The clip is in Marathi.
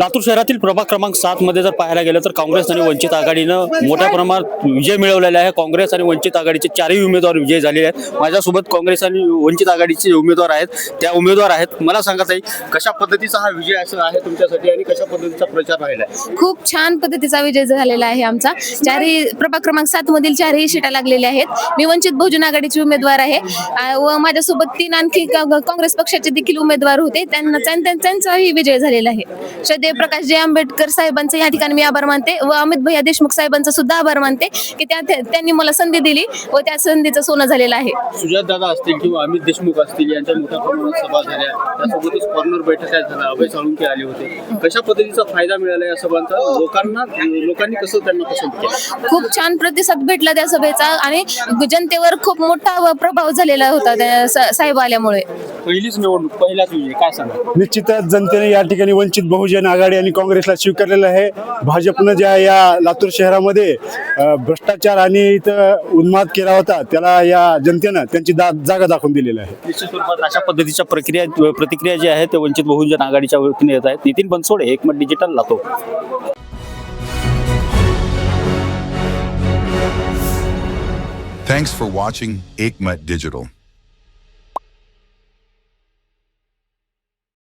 लातूर शहरातील प्रभाग क्रमांक 7 मध्ये जर पाहायला गेलं तर काँग्रेस आणि वंचित आघाडीनं मोठ्या प्रमाणात विजय मिळवलेला आहे। काँग्रेस आणि वंचित आघाडीचे चारही उमेदवार विजयी झालेले आहेत। माझ्यासोबत काँग्रेस आणि वंचित आघाडीचे उमेदवार आहेत, त्या उमेदवार आहेत। मला सांगा ताई, कशा पद्धतीचा हा विजय असं आहे तुमच्यासाठी आणि कशा पद्धतीचा प्रचार राहिला आहे? खूप छान पद्धतीचा विजय झालेला आहे आमचा। चारही प्रभाग क्रमांक 7 मधील चारही सीटा लागलेल्या आहेत। मी वंचित बहुजन आघाडीची उमेदवार आहे व माझ्यासोबत 3 आणखी काँग्रेस पक्षाचे देखील उमेदवार होते। त्यांचाही विजय झालेला आहे। श्रद्धेय प्रकाश जे आंबेडकर साहेबांचे या ठिकाणी मी आभार मानते व अमित भैया देशमुख साहेबांचा सुद्धा आभार मानते की त्यांनी मला संधी दिली व त्या संधीचं सोनं झालेलं आहे। सुजात दादा असतील किंवा अमित देशमुख असतील यांच्या मोठ्या प्रमाणात सभा झाल्या, त्यासोबतच कॉर्नर बैठका झाल्या, अभय साळुंखे आले होते। कशा पद्धतीचा फायदा मिळाला या सभांचा? लोकांनी कसं त्यांना पसंत केलं? खूप छान प्रतिसाद भेटला त्या सभेचा आणि जनतेवर खूप मोठा प्रभाव झालेला होता त्या साहेब आल्यामुळे। पहिलीच निवडणूक, पहिलाच विजय, काय सांगा? निश्चितच जनतेने या ठिकाणी वंचित बहुजन आघाडी आणि काँग्रेसला स्वीकारलेलं आहे। भाजपनं ज्या या लातूर शहरामध्ये भ्रष्टाचार आणि इथं उन्माद केला होता, त्याला या जनतेनं त्यांची जागा दाखवून दिलेली आहे। निश्चित स्वरूपात अशा पद्धतीच्या प्रतिक्रिया जी आहे ते वंचित बहुजन आघाडीच्या वतीने येत आहेत। नितीन बनसोडे, एकमत digital, Latur. Thanks for watching Ekmat Digital.